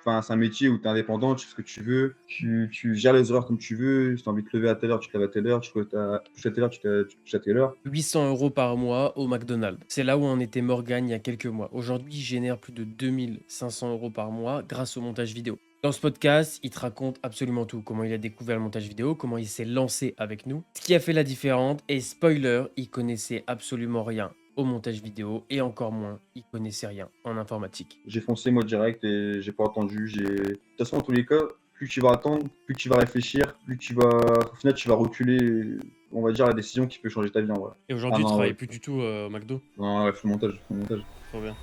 enfin, c'est un métier où tu es indépendant, tu fais ce que tu veux, tu gères les horaires comme tu veux. Si tu as envie de te lever à telle heure, tu te lèves à telle heure, tu te couches à telle heure, tu te couches à telle heure. 800 € par mois au McDonald's. C'est là où en était Morgan il y a quelques mois. Aujourd'hui, il génère plus de 2 500 € par mois grâce au montage vidéo. Dans ce podcast, il te raconte absolument tout. Comment il a découvert le montage vidéo, comment il s'est lancé avec nous, ce qui a fait la différence. Et spoiler, il connaissait absolument rien au montage vidéo et encore moins, il connaissait rien en informatique. J'ai foncé moi direct et j'ai pas attendu. De toute façon, dans tous les cas, plus tu vas attendre, plus tu vas réfléchir, plus tu vas, au final, tu vas reculer, on va dire, la décision qui peut changer ta vie en vrai. Et Ah aujourd'hui, tu non, ouais. travailles plus du tout au McDo. Non, ouais, faut le montage, faut le montage. Trop bien.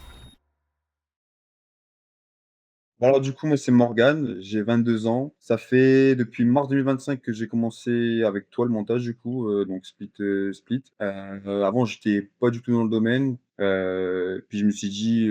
Bon, alors du coup, moi c'est Morgane, j'ai 22 ans. Ça fait depuis mars 2025 que j'ai commencé avec toi le montage du coup, donc Split. Avant j'étais pas du tout dans le domaine, puis je me suis dit,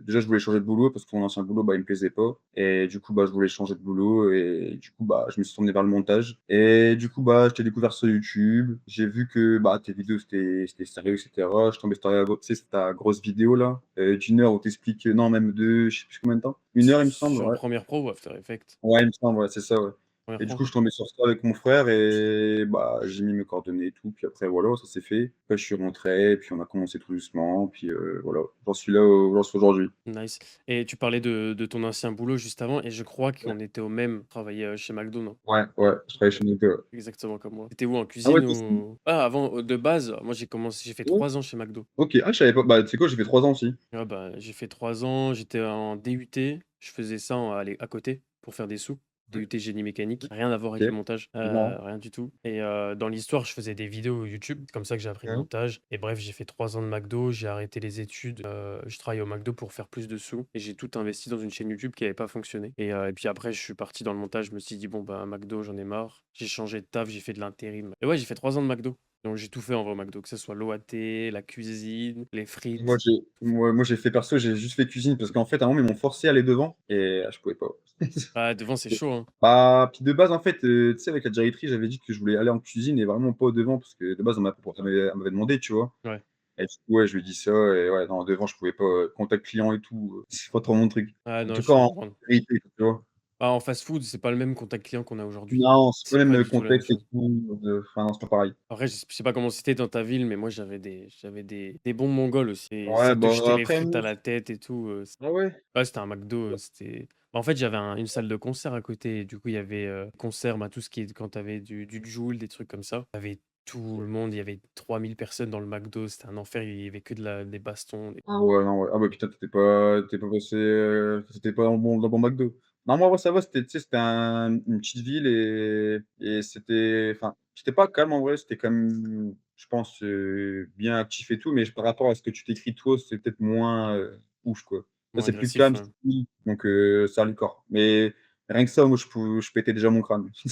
déjà je voulais changer de boulot parce que mon ancien boulot, bah, il me plaisait pas et du coup, bah, je voulais changer de boulot et du coup, bah, je me suis tourné vers le montage et du coup, bah, je t'ai découvert sur YouTube. J'ai vu que, bah, tes vidéos c'était sérieux et cetera. Je tombais sur tu sais, c'est ta grosse vidéo là, d'1 heure où tu expliques, non même de je sais plus combien de temps, 1 heure il me semble, Sur ouais. Premiere Pro ou After Effects. Ouais, il me semble, ouais, c'est ça, ouais. Premiere Et du Pro. coup, je suis tombé sur ça avec mon frère et bah, j'ai mis mes coordonnées et tout, puis après voilà, ça s'est fait. Après je suis rentré, puis on a commencé tout doucement, puis voilà, j'en suis là où j'en suis aujourd'hui. Nice. Et tu parlais de ton ancien boulot juste avant, et je crois Ouais, qu'on était au même, travailler chez McDo, non? ouais, je travaille chez McDo, ouais. Exactement comme moi. T'étais où, en Ah ouais, cuisine toi aussi? ou? Ah, avant, de base, moi j'ai fait Ouais. 3 ans chez McDo. OK, ah je savais pas. Bah, tu sais quoi? J'ai fait 3 ans aussi. Ouais, bah, j'ai fait 3 ans, j'étais en DUT, je faisais ça à côté pour faire des sous. Ouais, DUT génie mécanique, rien à voir avec le OK, montage, marrant. rien du tout. Et dans l'histoire, je faisais des vidéos YouTube, c'est comme ça que j'ai appris le Mmh. montage. Et bref, j'ai fait 3 ans de McDo, j'ai arrêté les études, je travaillais au McDo pour faire plus de sous et j'ai tout investi dans une chaîne YouTube qui avait pas fonctionné. Et puis après, je suis parti dans le montage, je me suis dit: «Bon, bah, McDo, j'en ai marre». J'ai changé de taf, j'ai fait de l'intérim et ouais, j'ai fait 3 ans de McDo. Donc j'ai tout fait en vrai au McDo, que ce soit l'OAT, la cuisine, les Moi frites. j'ai fait perso, j'ai juste fait cuisine parce qu'en fait, à un moment, ils m'ont forcé à aller devant et je pouvais pas. Ah, devant, c'est chaud, hein. Bah, puis de base, en fait, tu sais, avec la diarrhétrie, j'avais dit que je voulais aller en cuisine et vraiment pas au devant parce que de base, elle m'avait demandé, tu vois? Ouais, Et du coup, ouais, je lui ai dit ça et ouais, non, devant, je pouvais pas, contact client et tout, c'est pas trop mon truc. ah En non, tout je cas, peux en comprendre. vérité, tu vois? Ah, en fast-food, c'est pas le même contact client qu'on a aujourd'hui. Non, c'est pas C'est le pas même du tout la même contexte et chose. tout, enfin, non, c'est pas pareil. Après, je sais pas comment c'était dans ta ville, mais moi, j'avais des bons Mongols aussi. Et Ouais, ça te jetait bah, les après frites à nous la tête et tout. ah ouais? Ouais, c'était un McDo. C'était. Bah, en fait, j'avais une salle de concert à côté. Et du coup, il y avait concert, bah, tout ce qui est quand t'avais du Joule, des trucs comme ça. T'avais tout le monde. Il y avait 3000 personnes dans le McDo. C'était un enfer. Il y avait que des bastons. Ah ouais, non, ouais. Ah bah, putain, tu étais pas passé, tu pas dans le bon McDo. Non, moi, ouais, ça va, c'était, tu sais, c'était une petite ville et c'était enfin, c'était pas calme en vrai, c'était quand même, je pense, bien actif et tout, mais par rapport à ce que tu t'écris toi, c'est peut-être moins, ouf, quoi. Là, Moins c'est plus agressif. calme, Ouais. c'est cool, donc ça a le corps. Mais rien que ça, moi, je pétais déjà mon crâne. Tu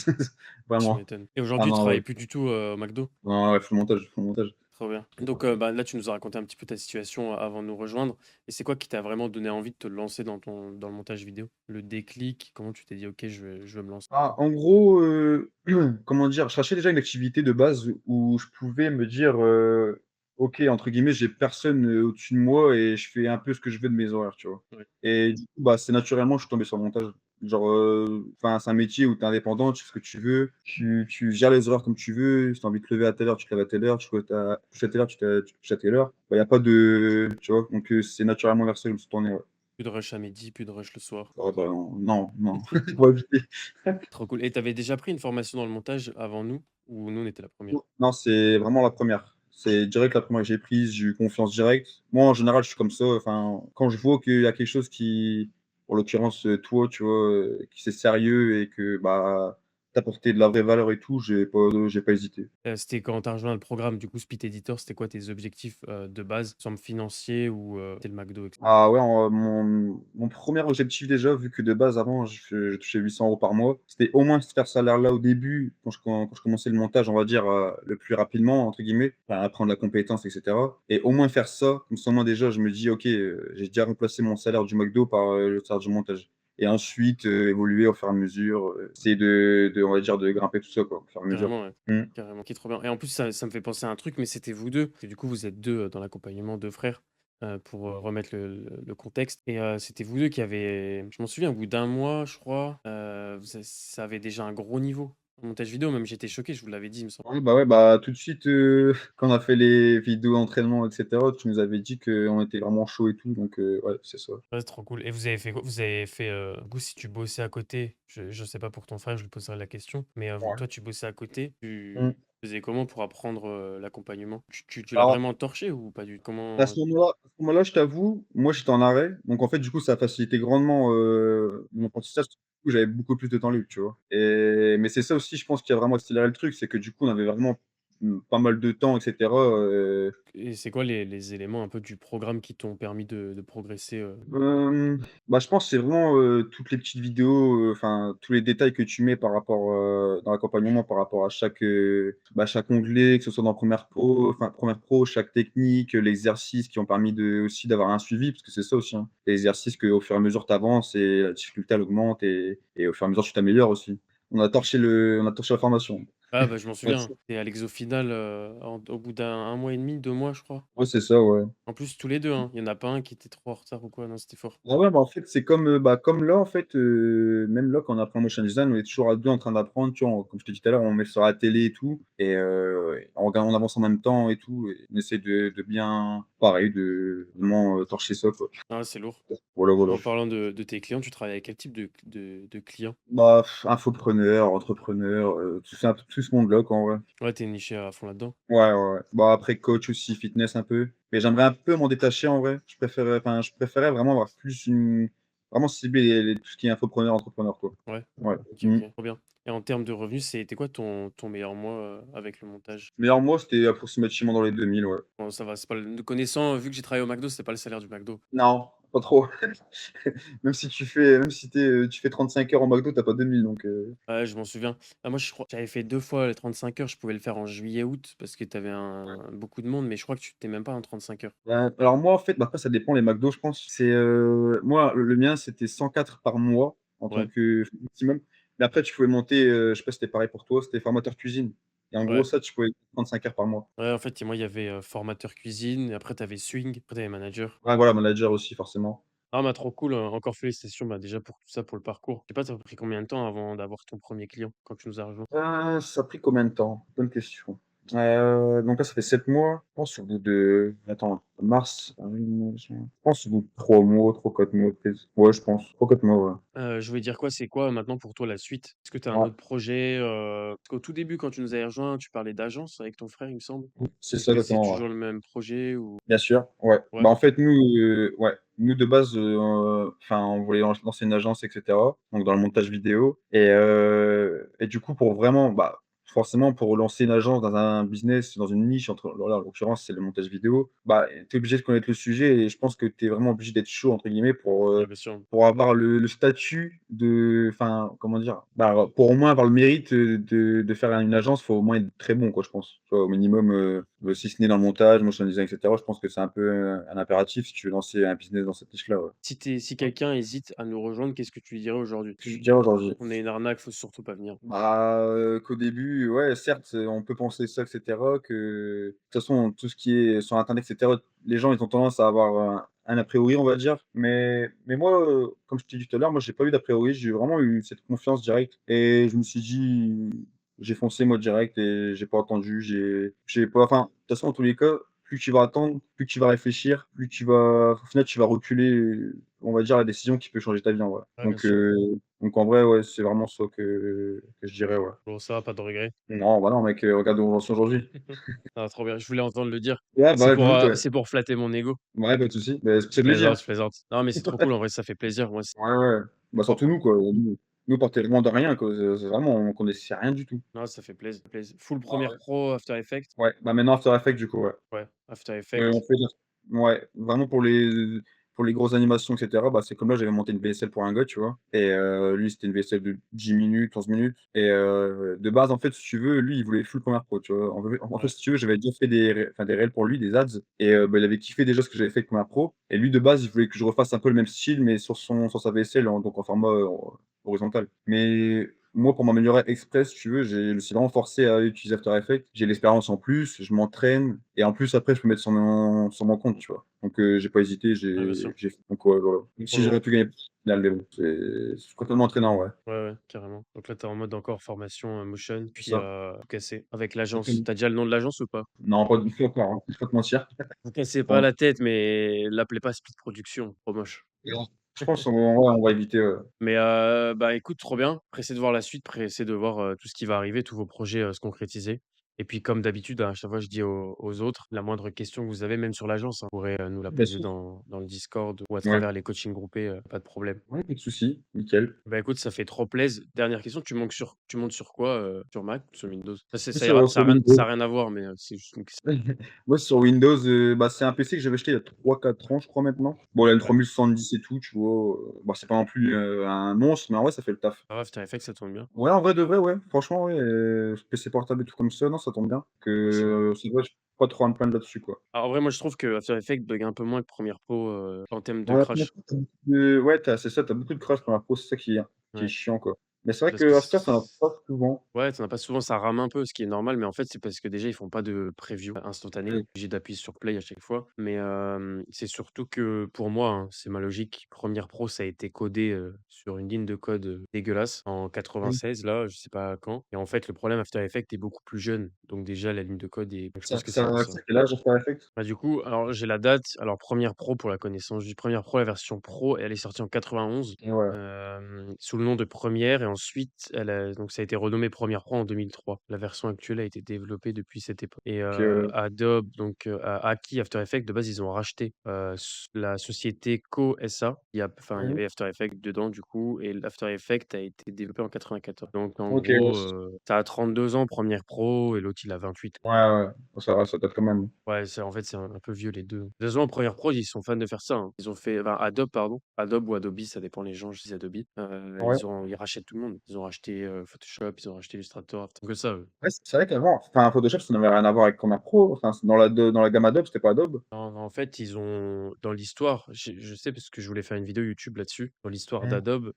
Vraiment. m'étonnes. Et Ah aujourd'hui, tu non, ouais. travailles plus du tout au McDo? Non, ouais, full montage, full montage. Trop bien. Donc, bah, là, tu nous as raconté un petit peu ta situation avant de nous rejoindre. Et c'est quoi qui t'a vraiment donné envie de te lancer dans le montage vidéo? Le déclic, comment tu t'es dit: «OK, je veux me lancer»? Ah, en gros, comment dire? Je cherchais déjà une activité de base où je pouvais me dire, «OK», entre guillemets, «j'ai personne, au-dessus de moi et je fais un peu ce que je veux de mes horaires», tu vois? Ouais. Et du coup, bah, c'est naturellement, je suis tombé sur le montage. Genre, enfin, c'est un métier où tu es indépendant, tu fais ce que tu veux, tu gères les horaires comme tu veux. Si tu as envie de te lever à telle heure, tu te lèves à telle heure, tu te couches à telle heure, tu te couches à telle heure. Bah, il y a pas de tu vois? Donc c'est naturellement vers ça que je me suis tourné, ouais. Plus de rush à midi, plus de rush le soir. Oh bah, non, non, faut éviter. Trop cool. Et t'avais déjà pris une formation dans le montage avant nous? Ou nous, on était la première? Non, c'est vraiment la première. C'est direct la première que j'ai prise, j'ai eu confiance direct. Moi, en général, je suis comme ça, enfin, quand je vois qu'il y a quelque chose qui, en l'occurrence, toi, tu vois, qui c'est sérieux et que, bah, tu apporté de la vraie valeur et tout, j'ai pas hésité. C'était quand tu as rejoint le programme, du coup, Speed Editor, c'était quoi tes objectifs, de base? Semble financier ou, c'était le McDo et Ah ouais, mon 1er objectif déjà, vu que de base avant je touchais 800 € par mois, c'était au moins faire ce salaire-là au début, quand je commençais le montage, on va dire, «le plus rapidement» entre guillemets, enfin apprendre la compétence et cetera et au moins faire ça, comme ça, moi déjà je me dis: «OK, j'ai déjà remplacé mon salaire du McDo par, le salaire du montage» et ensuite, évoluer au fur et à mesure, essayer on va dire de grimper tout ça quoi, au fur et à mesure. carrément, ouais. Mmh. Carrément, qui est trop bien. Et en plus, ça me fait penser à un truc, mais c'était vous 2. Et du coup, vous êtes 2 dans l'accompagnement, 2 frères. pour, remettre le contexte et c'était vous 2 qui avez je m'en souviens au bout d'un mois, je crois, vous a ça avait déjà un gros niveau. En montage vidéo même, j'étais choqué, je vous l'avais dit, il me semble. Ouais, bah, tout de suite, quand on a fait les vidéos d'entraînement et cetera, tu nous avais dit qu'on était vraiment chaud et tout, donc ouais, c'est ça. Ouais, c'est trop cool et vous avez fait quoi? Vous avez fait, du coup, si tu bossais à côté, je sais pas pour ton frère, je lui poserai la question, mais Ouais. toi, tu bossais à côté, Mmh. tu faisais comment pour apprendre, l'accompagnement? Tu l'as Alors, vraiment torché ou pas du à comment? ce moment-là, je t'avoue, moi, j'étais en arrêt, donc en fait, du coup, ça a facilité grandement, mon apprentissage. Du coup, j'avais beaucoup plus de temps libre, tu vois? Mais c'est ça aussi, je pense, qui a vraiment accéléré le truc, c'est que du coup, on avait vraiment, pas mal de temps et cetera, Et c'est quoi les éléments un peu du programme qui t'ont permis de progresser, Bah, je pense que c'est vraiment, toutes les petites vidéos, enfin, tous les détails que tu mets par rapport, dans l'accompagnement par rapport à chaque onglet, que ce soit dans Premiere Pro, chaque technique, l'exercice qui ont permis aussi d'avoir un suivi, parce que c'est ça aussi, hein. Les exercices qu'au fur et à mesure tu avances et la difficulté elle augmente et au fur et à mesure tu t'améliores aussi. On a torché la formation. Ah bah, je m'en Ouais, souviens, tu es à l'exo final, au bout d'un mois et demi, 2 mois, je crois. ouais, c'est ça, ouais. En plus, tous les 2, hein, il y en a pas un qui était trop en retard ou quoi, non, c'était fort. Ah ouais, bah, en fait, c'est comme, comme là, en fait, même là, quand on apprend motion design, on est toujours à 2 en train d'apprendre, tu vois? Comme je t'ai dit tout à l'heure, on met sur la télé et tout et on avance en même temps et tout et on essaie de bien pareil, de vraiment, torcher ça, quoi. Ah, c'est lourd. Voilà, voilà. En parlant de tes clients, tu travailles avec quel type de clients? Bah, infopreneur, entrepreneur, c'est un peu tout ce monde-là, quoi, en vrai. Ouais, tu es niché à fond là-dedans? Ouais, ouais, ouais. Bah, après coach aussi, fitness un peu, mais j'aimerais un peu m'en détacher, en vrai. Je préférais vraiment avoir plus vraiment cibler tout ce qui est infopreneur, entrepreneur, quoi. Ouais. Ouais. OK, Mmh. OK, trop bien et en termes de revenus, c'était quoi ton meilleur mois, avec le montage? Meilleur mois, c'était approximativement dans les 2000, ouais. Bon, ça va, c'est pas le nous connaissant, vu que j'ai travaillé au McDo, c'est pas le salaire du McDo. Non, pas trop. Même si tu fais 35 heures au McDo, tu as pas 2000 donc Ouais, je m'en souviens. Ah moi, je crois j'avais fait 2 fois les 35 heures, je pouvais le faire en juillet-août parce que tu avais ouais. beaucoup de monde, mais je crois que tu tu même pas en 35 heures. Alors moi, en fait, bah, après ça dépend les McDo, je pense. Moi, le mien, c'était 104 par mois en tant Ouais, que maximum. Mais après, tu pouvais monter, je sais pas si c'était pareil pour toi, c'était formateur cuisine et en gros ouais, ça, tu pouvais 35 heures par mois. ouais, en fait, moi, il y avait, formateur cuisine et après tu avais swing, après tu avais manager. Ouais, voilà, manager aussi forcément. Ah, bah, trop cool, encore félicitations, bah, déjà pour tout ça, pour le parcours. Je sais pas, ça a pris combien de temps avant d'avoir ton premier client, quand tu nous as rejoints? Ça a pris combien de temps? Bonne question. Donc là, ça fait 7 mois. Je pense au bout de attends, mars, avril, mai, juin. Je pense au bout de 3 mois, 3-4 mois peut-être. Ouais, je pense 3-4 mois, ouais. Je voulais dire quoi? C'est quoi maintenant pour toi la suite? Est-ce que tu as un Ouais, autre projet, parce qu'au tout début quand tu nous avais rejoints, tu parlais d'agence avec ton frère, il me semble. c'est Est-ce ça que c'est exactement, ouais. toujours le même projet ou Bien sûr, ouais. ouais? Bah, en fait, nous de base, enfin, on voulait lancer une agence et cetera, donc dans le montage vidéo et du coup, pour vraiment, bah, forcément, pour lancer une agence dans un business, dans une niche, là, en l'occurrence, c'est le montage vidéo, bah, tu es obligé de connaître le sujet et je pense que tu es vraiment obligé d'être «chaud» entre guillemets Ouais, bien sûr. pour avoir le statut de enfin, comment dire? Bah, pour au moins avoir le mérite, de faire une agence, faut au moins être très bon, quoi, je pense. Tu vois, au minimum, si ce n'est dans le montage, motion design et cetera, je pense que c'est un peu, un impératif si tu veux lancer un business dans cette niche-là, ouais. Si quelqu'un hésite à nous rejoindre, qu'est-ce que tu lui dirais aujourd'hui? Qu'est-ce que je dirais aujourd'hui? On est une arnaque, faut surtout pas venir. Bah, qu'au début, ouais, certes, on peut penser ça et cetera, que de toute façon, tout ce qui est sur internet et cetera, les gens, ils ont tendance à avoir un a priori, on va dire. Mais moi, comme je t'ai dit tout à l'heure, moi, j'ai pas eu d'a priori, j'ai vraiment eu cette confiance directe et je me suis dit j'ai foncé moi direct et j'ai pas attendu, j'ai pas enfin, de toute façon, dans tous les cas, plus tu vas attendre, plus tu vas réfléchir, plus au final, tu vas reculer, on va dire, la décision qui peut changer ta vie, en vrai. Ouais, bien sûr. Donc en vrai, ouais, c'est vraiment ça que je dirais, ouais. Bon ça va, pas de regrets? Non, bah, non mec, regarde où on en est aujourd'hui. Ah trop bien, je voulais entendre le dire. Ouais, bah, ouais, je me doute, ouais. C'est pour flatter mon ego. Ouais, pas de souci. Bah, c'est pour ça Je que je le dis, plaisante, hein. je plaisante. Non mais c'est trop cool en vrai, ça fait plaisir. Moi c'est Ouais, ouais. Bah, trop surtout cool. nous, quoi. Nous, on partait vraiment de rien, quoi. C'est vraiment, on connaissait rien du tout. Non, ça fait plaisir. Full Ah Premiere ouais. Pro, After Effects? Ouais, bah, maintenant After Effects, du coup, ouais. Ouais, After On Effects. fait ouais, vraiment pour les grosses animations et cetera, bah, c'est comme là, j'avais monté une VSL pour un gars, tu vois? Et lui, c'était une VSL de 10 minutes, 11 minutes et de base, en fait, si tu veux, lui, il voulait full Premiere Pro, tu vois? En fait, Ouais, si tu veux, j'avais déjà fait des réels pour lui, des ads et bah, il avait kiffé déjà ce que j'avais fait avec Premiere Pro et lui, de base, il voulait que je refasse un peu le même style mais sur sa VSL donc en format, horizontal. Mais moi, pour m'améliorer exprès, si tu veux, je me suis vraiment forcé à utiliser After Effects. J'ai l'expérience en plus, je m'entraîne et en plus après je peux mettre sur mon compte, tu vois? Donc j'ai pas hésité, Ouais, bien sûr. j'ai fait donc ouais, voilà. Même Trop si lourd. j'aurais pu gagner plus au final, mais bon, c'est totalement entraînant, ouais. Ouais, ouais, carrément. Donc là, tu es en mode encore formation, motion, C'est puis, ça. tout casser avec l'agence. Exactement. Tu as déjà le nom de l'agence ou pas? Non, pas du tout encore, hein, je vais pas te mentir. Vous cassez pas Bon, la tête, mais l'appelez pas Speed Production, trop moche. je pense on va éviter, Mais, bah, écoute, trop bien. Pressé de voir la suite, pressé de voir, tout ce qui va arriver, tous vos projets, se concrétiser. Et puis comme d'habitude, à chaque fois, je dis aux autres, la moindre question que vous avez, même sur l'agence, hein, vous pourrez, nous la bien poser sûr. dans le Discord ou à Ouais. travers les coachings groupés, pas de problème. Ouais, pas de souci, nickel. Bah, écoute, ça fait trop plaise. Dernière question, tu montes sur quoi, sur Mac ou sur Windows? Plus Ça ira sur ça a Windows. rien à voir, mais, c'est juste une question. Moi, sur Windows, bah, c'est un PC que j'avais acheté il y a 3-4 ans, je crois maintenant. Bon, il a une Ouais. 3070 et tout, tu vois? Bah, c'est pas non plus, un monstre, mais en vrai, ça fait le taf. Ah ouais, After Effects, ça tourne bien. Ouais, en vrai de vrai, ouais. Franchement, ouais, PC portable et tout comme ça, non, ça tombe bien. Ouais, c'est bien. C'est vrai, j'ai pas trop à me plaindre là-dessus, quoi. Alors en vrai, moi, je trouve que After Effects bug un peu moins que Premiere Pro, en termes de Ouais, crash. ouais, c'est ça, tu as beaucoup de crash dans la pro, c'est ça qui est Ouais, chiant, quoi. Mais c'est vrai parce que que After, ça en a pas souvent. ouais, tu en as pas souvent, ça rame un peu, ce qui est normal, mais en fait, c'est parce que déjà, ils font pas de preview instantané. Ouais. Obligé d'appuyer sur play à chaque fois. Mais c'est surtout que pour moi, hein, c'est ma logique. Premiere Pro, ça a été codé sur une ligne de code dégueulasse en Ouais. 96, là, je sais pas quand. Et en fait, le problème After Effects est beaucoup plus jeune. Donc déjà, la ligne de code est. Je pense que c'est pour ça. Ça quel âge After Effects? Bah, du coup, alors j'ai la date. Alors Premiere Pro pour la connaissance du Premiere Pro, la version Pro, elle est sortie en 91, Et ouais, sous le nom de Premiere et ensuite donc ça a été renommé Premiere Pro en 2003. La version actuelle a été développée depuis cette époque et OK, ouais. Adobe donc a acquis After Effects. De base, ils ont racheté, la société Co SA. Il y Mmh. avait After Effects dedans du coup et l'After Effects a été développé en 94. Donc en OK, ouais, gros, tu as 32 ans Premiere Pro et l'autre il a 28. ouais, ouais. Bon, ça va, ça date quand même. Ouais, c'est en fait, c'est un peu vieux les 2. De toute façon, en Premiere Pro, ils sont fans de faire ça, hein. Ils ont fait enfin Adobe, pardon. Adobe ou Adobe, ça dépend les gens, je dis Adobe. Ouais. Ils rachètent tout le monde. Ils ont racheté, Photoshop, ils ont racheté Illustrator, tant que ça, eux. Ouais, c'est vrai qu'avant, enfin, Photoshop, ça n'avait rien à voir avec Premiere Pro. Enfin, c'est dans la gamme Adobe, c'était pas Adobe? Non, en fait, ils ont dans l'histoire, je sais parce que je voulais faire une vidéo YouTube là-dessus, dans l'histoire Mmh. d'Adobe,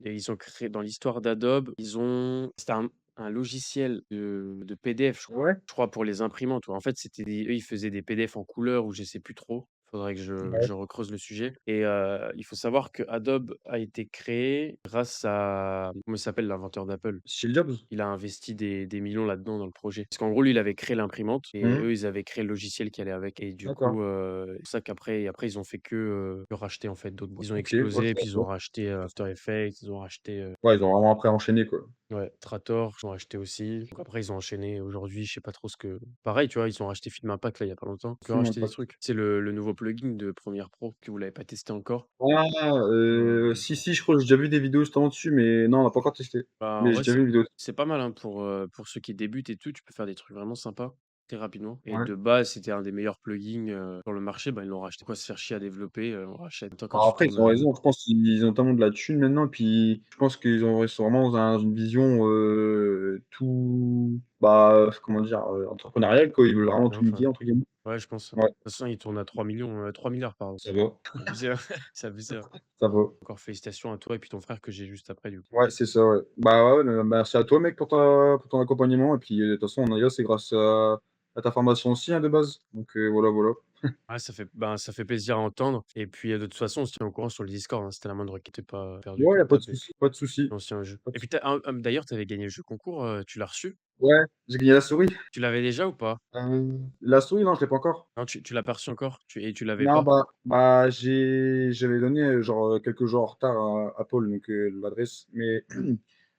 et ils ont créé dans l'histoire d'Adobe, ils ont c'était un logiciel de PDF, Ouais. je crois pour les imprimantes, ouais. En fait, eux, ils faisaient des PDF en couleur ou je sais plus trop. Faudrait que Ouais. je recreuse le sujet et il faut savoir que Adobe a été créé grâce à comment il s'appelle l'inventeur d'Apple? Steve Jobs? Il a investi des millions là-dedans dans le projet. Parce qu'en gros, lui, il avait créé l'imprimante et Mmh. eux, ils avaient créé le logiciel qui allait avec et du D'accord. coup, c'est pour ça qu'après ils ont fait que racheter en fait d'autres boîtes. Ils ont OK, ouais, je explosé, puis savais ils ont pas. racheté, After Effects, ils ont racheté, Ouais, ils ont vraiment après enchaîné, quoi. ouais, Trator, ils ont racheté aussi. Donc après ils ont enchaîné. Aujourd'hui, je sais pas trop ce que pareil, tu vois, ils ont racheté Film Impact là, il y a pas longtemps. Ils ont Film racheté des Impact. trucs. C'est le nouveau plugin de Premiere Pro que vous l'avez pas testé encore. Ah, Hem, si, si, je crois que j'ai déjà vu des vidéos justement dessus, mais non, on l'a pas encore testé. Bah, en Mais j'ai vrai, déjà vu une vidéo. c'est pas mal, hein, pour ceux qui débutent et tout, tu peux faire des trucs vraiment sympas, très rapidement et Ouais. de base, c'était un des meilleurs plugins, sur le marché, bah, ils l'ont racheté. Quoi se faire chier à développer, on rachète. Toi, quand Alors tu après, tournes, ils ont raison, je pense qu'ils ont tellement de la thune maintenant, puis je pense ils sont vraiment dans une vision, tout bah, comment dire? Entrepreneuriale quoi, ils veulent vraiment ouais, tout enfin, niquer entre guillemets. ouais, je pense. De Ouais, toute façon, ils tournent à 3 milliards pardon. ça va, C'est abusé, hein, c'est abusé, hein. ça va. Encore félicitations à toi et puis ton frère que j'ai juste après, du coup. Ouais, c'est ça, ouais. Bah, ouais, merci à toi mec pour ton accompagnement et puis, de toute façon, on c'est grâce à ta formation aussi, hein, de base. Donc, voilà, voilà. Ouais, ça fait plaisir à entendre et puis, de toute façon, on se tient au courant sur le Discord, hein, si tu la moindre qui était pas perdu Ouais, y comme a pas de d'hab et souci, puis pas de souci, on se tient au jeu pas de et puis souci. d'ailleurs, tu avais gagné le jeu concours, tu l'as reçu? Ouais, j'ai gagné la souris. Tu l'avais déjà ou pas? La souris, non, je l'ai pas encore. Non, tu l'as pas reçu encore? Tu l'avais Non, pas? bah, j'avais donné, genre, quelques jours en retard à Paul, donc l'adresse, mais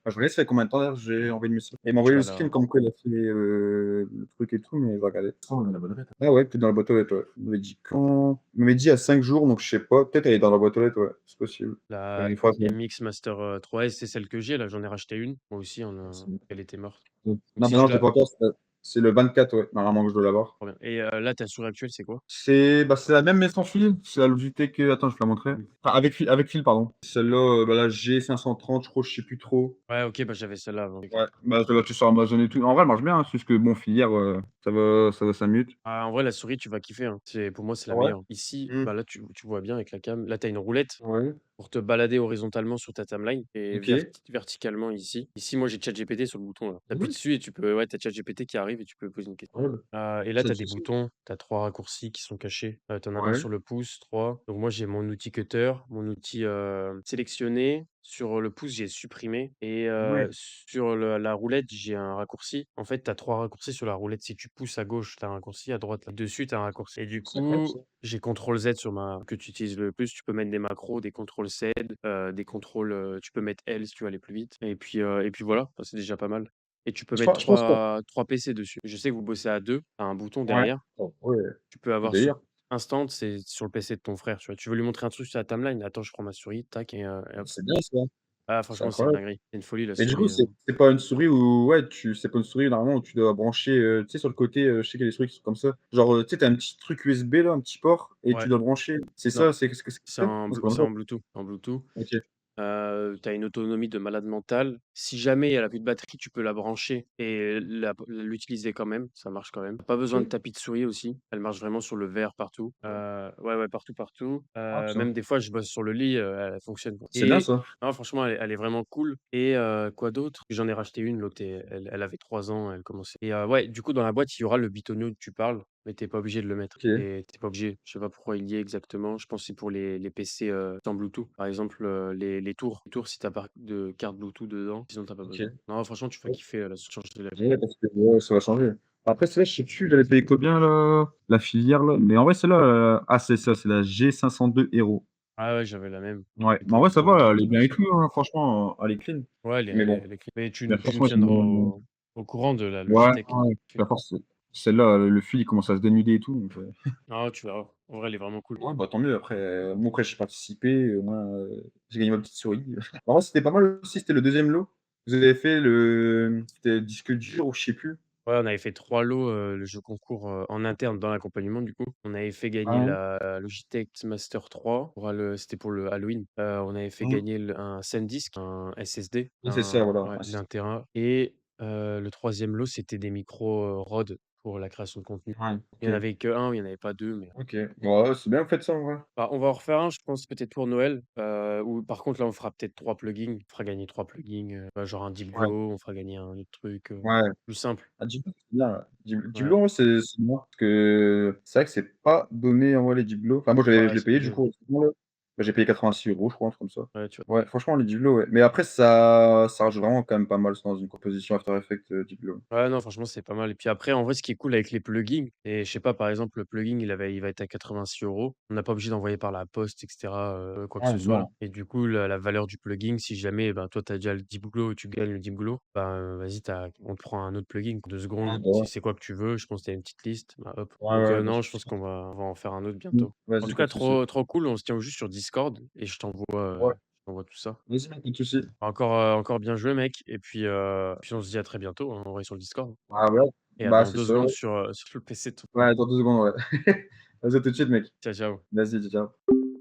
bah, je regarde ça fait combien de temps d'ailleurs, j'ai envoyé le message. Et il m'a envoyé Tu le vas screen la comme quoi il a fait, le truc et tout, mais je vais regarder. Ah ouais, peut-être dans la boîte aux lettres, ouais. Il m'avait dit quand? Il m'avait dit il y a 5 jours, donc je sais pas, peut-être elle est dans la boîte aux lettres, ouais, c'est possible. la Il faudra que MX Master, 3S, c'est celle que j'ai là, j'en ai racheté une. Moi aussi, elle était morte. Donc non, si bah, tu non, je l'ai l'as pas encore, c'est le 24, ouais, normalement que je dois l'avoir. trop bien et là, ta souris actuelle, c'est quoi? C'est la même mais sans fil, c'est la Logitech, attends, je vais te la montrer. Enfin avec fil, pardon. Celle-là, bah, la G530, je crois, je sais plus trop. Ouais, OK, bah, j'avais celle-là avant. OK. Ouais, bah, je l'ai acheté sur Amazon et tout. En vrai, elle marche bien, hein, c'est juste que bon, filière, ça va 5 minutes. Ah, en vrai, la souris, tu vas kiffer, hein. Pour moi, c'est Ah la ouais? meilleure. Ici, Mmh. bah, là, tu vois bien avec la cam. Là, tu as une roulette Ouais. pour te balader horizontalement sur ta timeline et OK. verticalement ici. Ici, moi, j'ai ChatGPT sur le bouton, là. Tu appuies Ouais. dessus et tu peux ouais, tu as ChatGPT qui arrive et tu peux poser une question. Incroyable. Et là, Ça tu as des c'est ça. boutons, tu as 3 raccourcis qui sont cachés. Tu en as un Ouais. sur le pouce, 3. Donc moi, j'ai mon outil cutter, mon outil, sélectionner. Sur le pouce, j'ai supprimé et Ouais. sur le la roulette, j'ai un raccourci. En fait, tu as 3 raccourcis sur la roulette. Si tu pousses à gauche, tu as un raccourci, à droite, là dessus, tu as un raccourci et du C'est incroyable coup, ça. j'ai contrôle Z sur ma que tu utilises le plus. Tu peux mettre des macros, des contrôles Z, des contrôles, tu peux mettre L si tu veux aller plus vite et puis voilà, enfin, c'est déjà pas mal et tu peux mettre Je pense pas. 3 PC dessus. Je sais que vous bossez à 2, tu as un bouton Ouais. derrière. Oh ouais, Tu peux avoir sur délire. instant, c'est sur le PC de ton frère, tu vois? Tu veux lui montrer un truc sur la timeline: «Attends, je prends ma souris, tac et hop». C'est bien ça. Ah C'est franchement, c'est une incroyable. dinguerie. C'est une folie la Mais du coup, souris, c'est pas une souris où ouais, c'est pas une souris normalement où tu dois brancher, tu sais sur le côté, je sais qu'il y a des souris qui sont comme ça. Genre, tu sais, tu as un petit truc USB là, un petit port et tu ouais, dois le brancher. C'est non, ça, c'est ça? Non, c'est pas C'est ça? en Bluetooth, en Bluetooth. OK. Tu as une autonomie de malade mental. Si jamais elle a plus de batterie, tu peux la brancher et l'utiliser quand même, ça marche quand même. Pas besoin de OK. tapis de souris aussi, elle marche vraiment sur le vert partout. Ouais, ouais, partout, partout. Ah putain, Même des fois, je bosse sur le lit, elle fonctionne c'est bien et ça. non, franchement, elle est vraiment cool et quoi d'autre? J'en ai racheté une, l'autre elle avait 3 ans, elle commençait et ouais, du coup, dans la boîte, il y aura le bitonio dont tu parles, mais tu es pas obligé de le mettre OK. et tu es pas obligé. Je sais pas pourquoi il y est exactement. Je pense que c'est pour les PC, sans Bluetooth. Par exemple, les tours si tu as pas de carte Bluetooth dedans, sinon tu as pas besoin. OK. Non, franchement, tu vas kiffer, là, ça change de la vie. Ouais, parce que ouais, ça va changer. Après celle-là, je sais plus, j'avais payé combien là, la filière là? Mais en vrai celle-là, ah c'est ça, c'est la G502 Hero. Ah ouais, j'avais la même Ouais, et mais en vrai ça pour va, elle est bien et aussi. tout, hein, franchement, elle est clean. Ouais, Mais bon, elle est clean. Mais mais tu franchement me tiendras j'aime au courant de la ouais, Logitech. ouais, la force, celle-là, le fil il commence à se dénuder et tout donc Ah, tu verras. En vrai, elle est vraiment cool. ouais, bah, tant mieux après, moi après j'ai participé, au moins, j'ai gagné ma petite souris. En vrai c'était pas mal aussi, c'était le deuxième lot. Vous avez fait c'était disque dur ou je sais plus. Ouais, on avait fait 3 lots, le jeu concours, en interne dans l'accompagnement du coup. On avait fait gagner Ah ouais? la Logitech Master 3 c'était pour le Halloween. On avait fait Mmh. gagner un SanDisk, un SSD, Oui c'est ça, voilà, ouais, ouais, c'est d'1 téra et le troisième lot, c'était des micros, Rode pour la création de contenu. ouais, Il y en OK. avait que un, il y en avait pas 2 mais OK. Ouais, c'est bien, faites ça en vrai. bah, on va en refaire un, je pense peut-être pour Noël, ou par contre là, on fera peut-être 3 plugins. On fera gagner 3 plugins, genre un Deep Ouais, Glow, on fera gagner un autre truc, ouais. plus simple. Ah Diblo, c'est bien, ouais. Ouais, Diblo, ouais, c'est bien parce que c'est vrai que c'est pas donné en vrai les Diblo. Enfin moi je ouais, l'ai c'est payé pas du donné. coup récemment là. Bah, j'ai payé 86 €, je crois, un truc comme ça. Ouais, tu vois? Ouais, franchement les Diblo, ouais. Mais après ça rajoute vraiment quand même pas mal dans une composition After Effects, Diblo. Ouais, non, franchement, c'est pas mal et puis après, en vrai, ce qui est cool avec les plugins et je sais pas, par exemple, le plugin, il va être à 86 €. On n'a pas obligé d'envoyer par la poste et cetera, quoi que Ah ce soit là non. et du coup, la valeur du plugin, si jamais, ben, toi, tu as déjà le Deep Glow, tu gagnes le Deep Glow, ben, vas-y, on te prend un autre plugin, 2 Ah secondes. bah, Si ouais. c'est quoi que tu veux, je pense que tu as une petite liste, bah, hop. Ouais, Donc ouais, bah, non, je je pense pense. qu'on va en faire un autre Mmh. bientôt. En Vas-y, tout pas cas, de souci. trop cool, on se tient juste sur Discord et Ouais. je t'envoie tout ça. Vas-y mec, pas de souci. Encore bien joué, mec et puis on se dit à très bientôt, hein, en vrai, sur le Discord Ah ouais. et à Bah, dans c'est 2 ça, secondes ouais. sur, sur le PC de ton frère. Ouais, dans 2 secondes, ouais. Vas-y à tout de suite mec. Ciao, ciao. Vas-y, ciao, ciao.